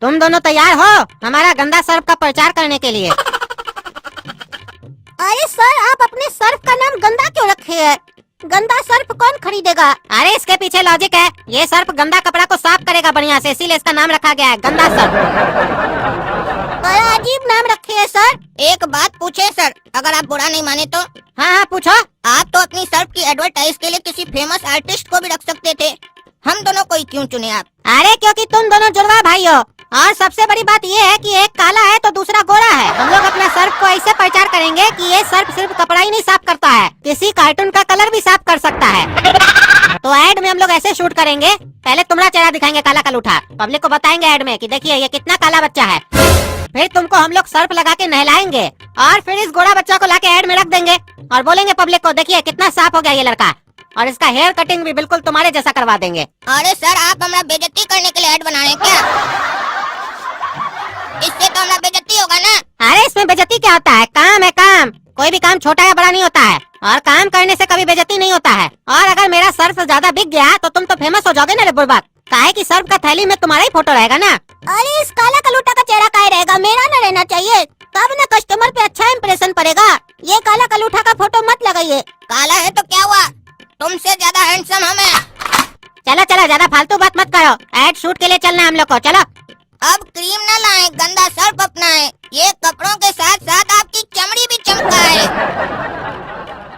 तुम दोनों तैयार हो हमारा गंदा सर्फ का प्रचार करने के लिए? अरे सर, आप अपने सर्फ का नाम गंदा क्यों रखे है? गंदा सर्फ कौन खरीदेगा? अरे इसके पीछे लॉजिक है। ये सर्फ गंदा कपड़ा को साफ करेगा बढ़िया से, इसीलिए इसका नाम रखा गया है गंदा सर्फ। बड़ा अजीब नाम रखे है सर। एक बात पूछे सर, अगर आप बुरा नहीं माने तो? हाँ पूछो। आप तो अपनी सर्फ की एडवर्टाइज के लिए किसी फेमस आर्टिस्ट को भी रख सकते थे, हम दोनों को ही क्यों चुने आप? अरे क्योंकि तुम दोनों जुड़वा भाई हो, और सबसे बड़ी बात ये है कि एक काला है तो दूसरा गोरा है। हम लोग अपना सर्फ को ऐसे प्रचार करेंगे कि ये सर्फ सिर्फ कपड़ा ही नहीं साफ करता है, किसी कार्टून का कलर भी साफ कर सकता है। तो ऐड में हम लोग ऐसे शूट करेंगे, पहले तुम्हारा चेहरा दिखाएंगे काला कलूठा, पब्लिक को बताएंगे ऐड में कि देखिए ये कितना काला बच्चा है। फिर तुमको हम लोग सर्फ लगा के नहलाएंगे और फिर इस गोरा बच्चा को लाके ऐड में रख देंगे और बोलेंगे पब्लिक को देखिए कितना साफ हो गया ये लड़का, और इसका हेयर कटिंग भी बिल्कुल तुम्हारे जैसा करवा देंगे। अरे सर, आप हमारा बेइज्जती करने के लिए ऐड बना रहे हैं क्या? इससे तो हमारा बेइज्जती होगा ना। अरे इसमें बेइज्जती क्या होता है? काम है काम, कोई भी काम छोटा या बड़ा नहीं होता है, और काम करने से कभी बेइज्जती नहीं होता है। और अगर मेरा सर्फ ज्यादा बिक गया तो तुम तो फेमस हो जाओगे ना रे बुर्बक, काहे कि सर्फ का थैली में तुम्हारा ही फोटो रहेगा ना। अरे इस काला कलूटा का चेहरा काहे रहेगा? मेरा न रहना चाहिए, तब न कस्टमर पे अच्छा इम्प्रेशन पड़ेगा। ये काला कलूठा का फोटो मत लगाइए। काला है तो क्या हुआ, तुमसे ज्यादा हैंडसम हम हैं। चलो चलो, ज्यादा फालतू बात मत करो, ऐड शूट के लिए चलना है हम लोग को। चलो अब क्रीम न लाएं, गंदा सर्फ अपनाएं। ये कपड़ों के साथ साथ आपकी चमड़ी भी चमकाए।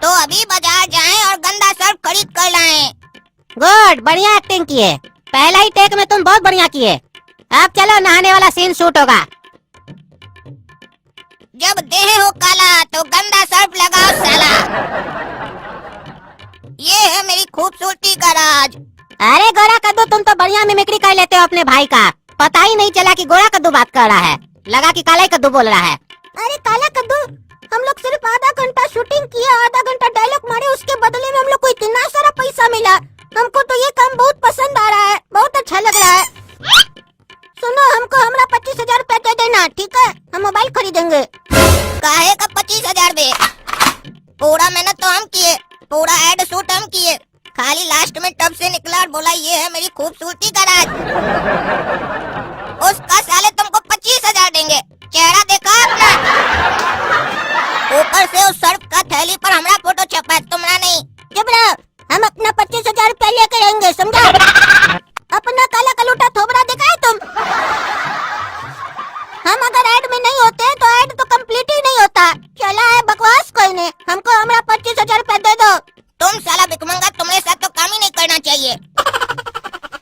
तो अभी बाजार जाएं और गंदा सर्फ खरीद कर लाएं। गुड, बढ़िया एक्टिंग किए, पहला ही टेक में तुम बहुत बढ़िया किए। अब चलो नहाने वाला सीन शूट होगा। जब देह हो काला तो गंदा सर्फ लगाओ साला। ये है मेरी खूबसूरती का राज। अरे गोरा कद्दू, तुम तो बढ़िया मिमिक्री कर लेते हो अपने भाई का, पता ही नहीं चला कि गोरा कद्दू बात कर रहा है, लगा कि काला ही कद्दू बोल रहा है। अरे काला कद्दू, हम लोग सिर्फ आधा घंटा शूटिंग किया, आधा घंटा डायलॉग मारे, उसके बदले में हम लोग को इतना सारा पैसा मिला। हमको तो ये काम बहुत पसंद आ रहा है, बहुत अच्छा लग रहा है। सुनो, हमको हमारा 25,000 रुपया दे देना, ठीक है? हम मोबाइल खरीदेंगे। काहे का 25,000 बे? पूरा मेहनत तो हम किए, पूरा एड शूट हम किए, खाली लास्ट में टब से निकला और बोला ये है मेरी खूबसूरती का राज। उसका साले तुमको 25,000 देंगे, चेहरा देखा अपना? ऊपर से उस सर्फ का थैली पर हमारा फोटो छपा है, तुम्हारा नहीं। चुप रहो, हम अपना 25,000 रुपया लेकर रहेंगे, समझा? अपना काला कलूटा थोबड़ा दिखाए तुम। हम अगर ऐड में नहीं होते तो ऐड तो कंप्लीट ही नहीं होता। चला है बकवास कोई नहीं, हमको हमारा 25,000 रुपया दे दो। तुम साला भिखमंगा, तुम्हारे साथ तो काम ही नहीं करना चाहिए।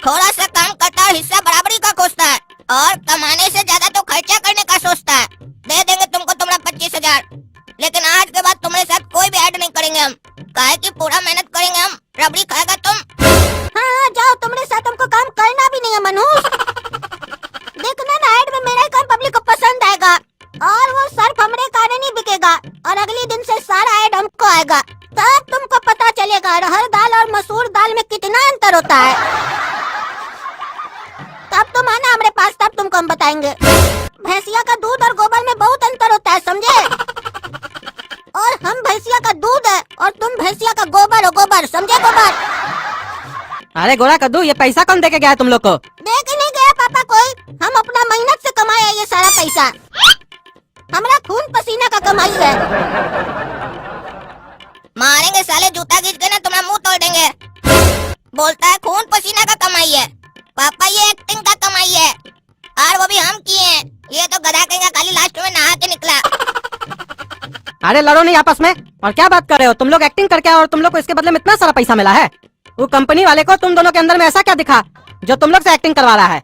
थोड़ा सा काम करता और हिस्सा बराबरी का खोजता है, और कमाने से ज्यादा तो खर्चा करने का सोचता है। दे देंगे तुमको तुम्हारा 25,000, लेकिन आज के बाद तुम्हारे साथ कोई भी ऐड नहीं करेंगे हम, काहे कि पूरा मेहनत करेंगे हम। रबड़ी खाएगा तुम? हाँ जाओ, तुम्हारे साथ हमको काम करना भी नहीं है मनहूस। देखना ना, ऐड में मेरा ही काम पब्लिक को पसंद आएगा, और वो सर्फ हमारे कारण ही बिकेगा, और अगले दिन से सारा ऐड हमको आएगा। तब तुमको पता चलेगा अरहर दाल और मसूर दाल में कितना अंतर होता है। तब तुम आना हमारे पास, तब तुमको हम बताएंगे। भैंसिया का दूध और गोबर में बहुत अंतर होता है, समझे? और हम भैंसिया का दूध है और तुम भैंसिया का गोबर हो, गोबर, समझे? गोबर। अरे गोरा कद्दू, ये पैसा कौन देके गया तुम लोग को? दे के नहीं गया पापा कोई, हम अपना मेहनत से कमाया ये सारा पैसा, हमारा खून पसीना का कमाई है। मारेंगे साले, जूता खींच के ना तुम्हारा मुंह तोड़ देंगे। बोलता है खून पसीना का कमाई है। पापा ये एक्टिंग का कमाई है, और वो भी हम किए हैं। ये तो गधा कहेगा, खाली लास्ट में नहा के निकला। अरे लड़ो नहीं आपस में, और क्या बात कर रहे हो? तुम लोग एक्टिंग करके और तुम लोग को इसके बदले में इतना सारा पैसा मिला है। वो कंपनी वाले को तुम दोनों के अंदर में ऐसा क्या दिखा जो तुम लोग से एक्टिंग करवा रहा है?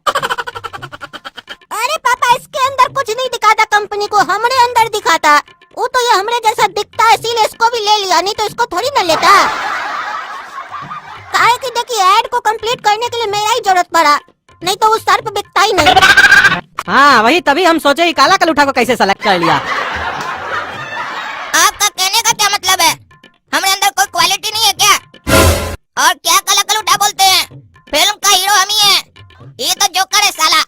अरे पापा, इसके अंदर कुछ नहीं दिखा था, कंपनी को हमारे अंदर दिखा था। वो तो ये हमरे जैसा दिखता है, इसीलिए इसको भी ले लिया, नहीं तो इसको थोड़ी न लेता। काहे कि देखिए, ऐड को कंप्लीट करने के लिए मेरा ही जरूरत पड़ा, नहीं तो वो सर्फ बिकता ही नहीं। हाँ वही, तभी हम सोचे ही काला कलूठा को कैसे सेलेक्ट कर लिया। आपका कहने का क्या मतलब है? हमारे अंदर कोई क्वालिटी नहीं है क्या? और क्या काला कलूठा बोलते हैं? फिल्म का हीरो हम ही है, ये तो जोकर है साला।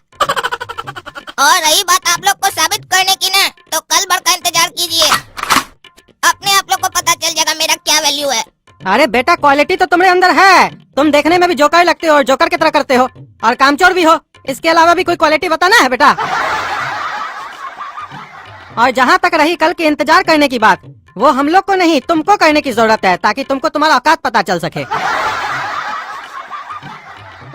और रही बात आप लोग को साबित करने की ना, तो कल भर का इंतजार कीजिए, अपने आप लोग को पता चल जाएगा मेरा क्या वैल्यू है। अरे बेटा, क्वालिटी तो तुम्हारे अंदर है, तुम देखने में भी जोकर लगते हो और जोकर की तरह करते हो, और कामचोर भी हो, इसके अलावा भी कोई क्वालिटी बताना है बेटा। और जहाँ तक रही कल के इंतजार करने की बात, वो हम लोग को नहीं तुमको करने की जरूरत है, ताकि तुमको तुम्हारा औकात पता चल सके।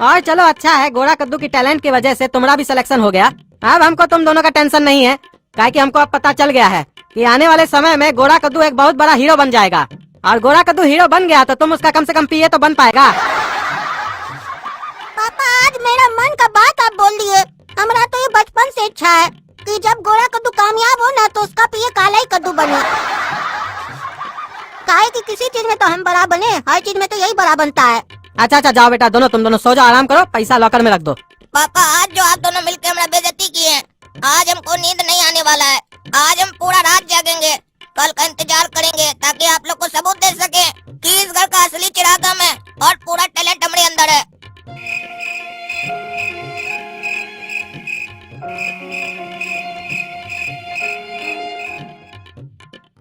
और चलो अच्छा है, गोरा कद्दू की टैलेंट की वजह से तुम्हारा भी सिलेक्शन हो गया। अब हमको तुम दोनों का टेंशन नहीं है, काहे कि हमको अब पता चल गया है कि आने वाले समय में गोरा कद्दू एक बहुत बड़ा हीरो बन जाएगा। और गोरा कद्दू हीरो बन गया तो तुम उसका कम से कम पीए तो बन पाएगा। पापा आज मेरा मन का बात आप बोल दिए। हमारा तो ये बचपन से इच्छा है कि जब गोरा कद्दू कामयाब हो ना तो उसका पिए काला ही कद्दू बने। काहे कि किसी चीज में तो हम बड़ा बने, हर चीज में तो यही बड़ा बनता है। अच्छा अच्छा जाओ बेटा, तुम दोनों सो जाओ, आराम करो, पैसा लॉकर में रख दो। पापा आज जो आप दोनों मिलकर हमारा बेइज्जती किए हैं, आज हमको नींद नहीं आने वाला है। आज हम पूरा रात जागेंगे, कल का इंतजार करेंगे, ताकि आप लोग को सबूत दे सके कि इस घर का असली चिराग हम है और पूरा टैलेंट हमारे अंदर है।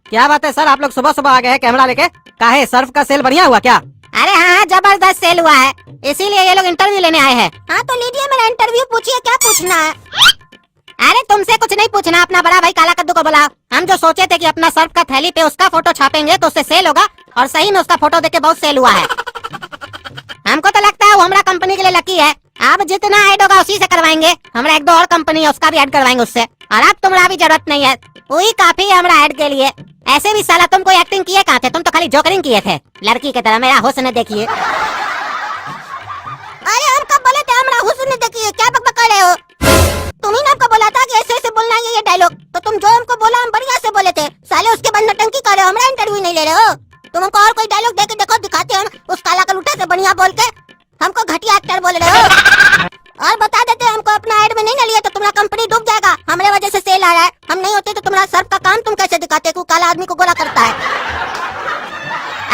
क्या बात है सर, आप लोग सुबह सुबह आ गए हैं कैमरा लेके? काहे सर्फ का सेल बढ़िया हुआ क्या? अरे हाँ जबरदस्त सेल हुआ है, इसीलिए ये लोग इंटरव्यू लेने आए हैं। हाँ तो लीजिए मेरा इंटरव्यू, पूछिए क्या पूछना है। अरे तुमसे कुछ नहीं पूछना, अपना बड़ा भाई काला कद्दू को बुलाओ। हम जो सोचे थे कि अपना सर्फ का थैली पे उसका फोटो छापेंगे तो उससे सेल होगा, और सही में उसका फोटो देख के बहुत सेल हुआ है। हमको तो लगता है वो हमारा कंपनी के लिए लकी है। अब जितना ऐड होगा उसी से करवाएंगे। हमारा एक दो और कंपनी है उसका भी ऐड करवाएंगे उससे, और अब तुम्हारा भी जरूरत नहीं है, वही काफी है हमारा ऐड के लिए। ऐसे भी साला तुम कोई एक्टिंग किए कहाँ थे, तुम तो खाली जोकरिंग किए थे लड़की की तरह। मेरा हुस्न देखिए। अरे हम कब बोले थे हमारा हुस्न देखिए, क्या बक कर रहे हो? तुम ही ने हमको बोला था कि ऐसे ऐसे बोलना है ये डायलॉग, तो तुम जो हमको बोला हम बढ़िया से बोले थे। साले उसके बाद नटंकी कर रहे हो, हमारा इंटरव्यू नहीं ले रहे हो। तुम हमको और कोई डायलॉग दे के देखो, दिखाते हम उस काला कलूटा से बढ़िया बोल के। हमको घटिया एक्टर बोल रहे हो। और बता देते हमको अपना ऐड में नहीं न लिए तो तुम्हारा कंपनी डूब जाएगा। हमारे वजह से सेल आ रहा है, हम नहीं होते तो तुम्हारा सर्फ का काम तुम कैसे दिखाते कि काला आदमी को गोरा करता है।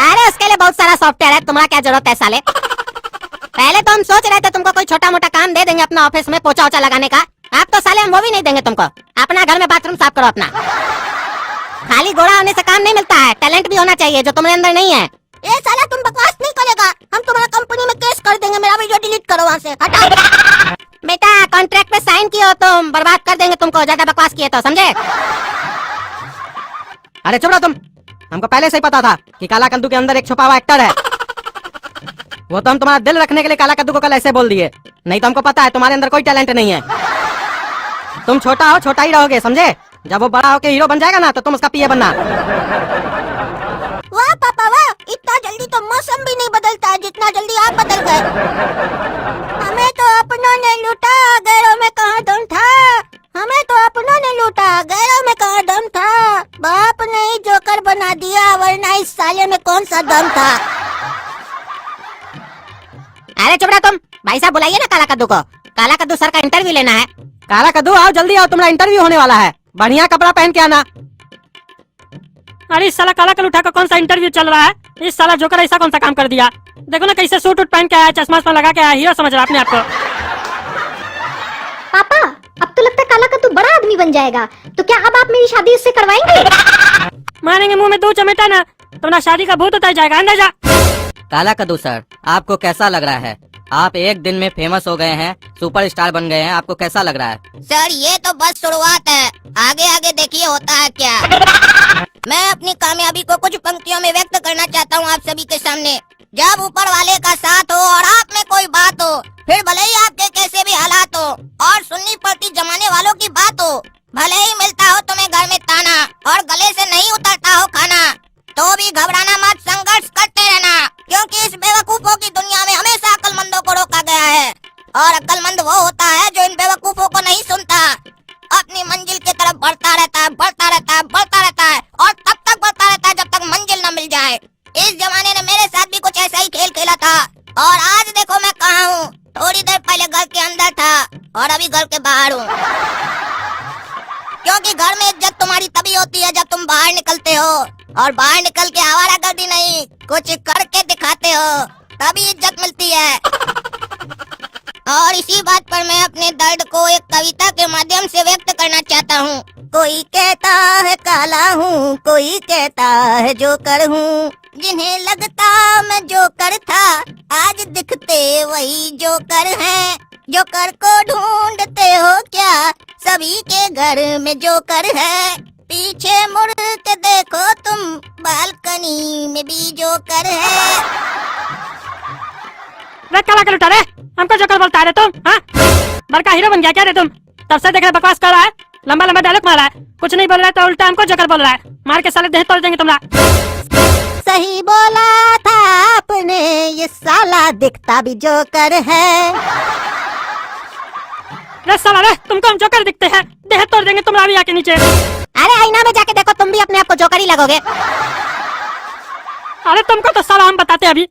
अरे उसके लिए बहुत सारा सॉफ्टवेयर है, तुम्हारा क्या जरूरत है साले। पहले तो हम सोच रहे थे तुमको कोई छोटा मोटा काम दे देंगे अपना ऑफिस में पोछा ओछा लगाने का। आप तो साले हम वो भी नहीं देंगे तुमको। अपना घर में बाथरूम साफ करो अपना। खाली गोरा होने से काम नहीं मिलता है, टैलेंट भी होना चाहिए जो तुम्हारे अंदर नहीं है। ए साला तुम बकवास नहीं करेगा, हम तुम्हारा कंपनी में केस कर देंगे। मेरा वीडियो डिलीट करो वहाँ से, हटाओ। बेटा कॉन्ट्रैक्ट पे साइन किए हो तुम, बर्बाद कर देंगे तुमको ज्यादा बकवास किए तो, समझे? अरे चुप रहो तुम, हमको पहले से ही पता था कि काला कद्दू के अंदर एक छुपा हुआ एक्टर है। वो तो हम तुम्हारा दिल रखने के लिए काला कद्दू को कल ऐसे बोल दिए, नहीं तो हमको पता है तुम्हारे अंदर कोई टैलेंट नहीं है। तुम छोटा हो, छोटा ही रहोगे, समझे? जब वो बड़ा होके हीरो बन जाएगा ना तो तुम उसका पीए बनना। वाह पापा वाह, इतना जल्दी तो मौसम भी नहीं बदलता है जितना जल्दी आप बदल गए। हमें तो अपनों ने लूटा, गैरों में कहाँ दम था। हमें तो अपनों ने लूटा, गैरों में कहाँ दम था। बाप ने ही जोकर बना दिया, वरना इस साले में कौन सा दम था। अरे चुप रहो तुम, भाई साहब बुलाइए ना काला कद्दू को। काला कद्दू सर का इंटरव्यू लेना है। काला कद्दू आओ जल्दी आओ, तुम्हारा इंटरव्यू होने वाला है। बढ़िया कपड़ा पहन के आना। अरे इस साला काला कलूठा का कौन सा इंटरव्यू चल रहा है? इस साला जोकर ऐसा कौन सा काम कर दिया? देखो ना कैसे सूट उट पहन के आया, चश्मा लगा के आया, हीरो समझ रहा अपने आप को। पापा अब तो लगता है काला कद्दू बड़ा आदमी बन जाएगा, तो क्या अब आप मेरी शादी उससे करवाएंगे? मारेंगे मुंह में दो चमेटा ना, तुम्हारा शादी का भूत उतर जाएगा, अंदर जा। काला कद्दू सर, आपको कैसा लग रहा है? आप एक दिन में फेमस हो गए हैं, सुपरस्टार बन गए हैं, आपको कैसा लग रहा है? सर ये तो बस शुरुआत है, आगे आगे देखिए होता है क्या। मैं अपनी कामयाबी को कुछ पंक्तियों में व्यक्त करना चाहता हूँ आप सभी के सामने। जब ऊपर वाले का साथ हो और आप में कोई बात हो, फिर भले ही आपके कैसे भी हालात हो और सुननी पड़ती जमाने वालों की बात हो, भले ही मिलता हो तुम्हें घर में ताना और गले से नहीं उतरता हो खाना, तो भी घबराना मत, संघर्ष करते रहना, क्योंकि इस बेवकूफों की दुनिया में हमेशा अक्लमंदों को रोका गया है, और अक्लमंद वो होता है जो इन बेवकूफों को नहीं सुनता, अपनी मंजिल की तरफ बढ़ता रहता है, बढ़ता रहता है, बढ़ता रहता है, और तब तक बढ़ता रहता है जब तक मंजिल न मिल जाए। इस जमाने ने मेरे साथ भी कुछ ऐसा ही खेल खेला था, और आज देखो मैं कहाँ हूँ। थोड़ी देर पहले घर के अंदर था और अभी घर के बाहर हूँ, क्योंकि घर में इज्जत तुम्हारी तभी होती है जब तुम बाहर निकलते हो, और बाहर निकल के आवारागर्दी नहीं कुछ करके दिखाते हो, तभी इज्जत मिलती है। और इसी बात पर मैं अपने दर्द को एक कविता के माध्यम से व्यक्त करना चाहता हूँ। कोई कहता है काला हूँ, कोई कहता है जोकर हूँ, जिन्हें लगता मैं जोकर था, आज दिखते वही जोकर हैं। जोकर को ढूंढते हो क्या? सभी के घर में जोकर है। पीछे मुड़ के देखो तुम, बालकनी में भी जोकर है। रे काला कलू रे, हमको जोकर बोलता है रे तुम? हाँ, बड़का हीरो बन गया क्या रे तुम? तब से देख रहे बकवास कर रहा है, लंबा लंबा डायलॉग मार रहा है, कुछ नहीं बोल रहा है तो उल्टा हमको जोकर बोल रहा है। मार के साले देह तोड़ देंगे तुम्हारा। सही बोला था आपने, ये साला दिखता भी जोकर है। रे साला रे, तुमको हम जोकर दिखते हैं, देह तोड़ देंगे तुम्हारा भी आके नीचे। अरे आईना में जाके देखो, तुम भी अपने आप को जोकर ही लगोगे। अरे तुमको तो साला हम बताते हैं अभी।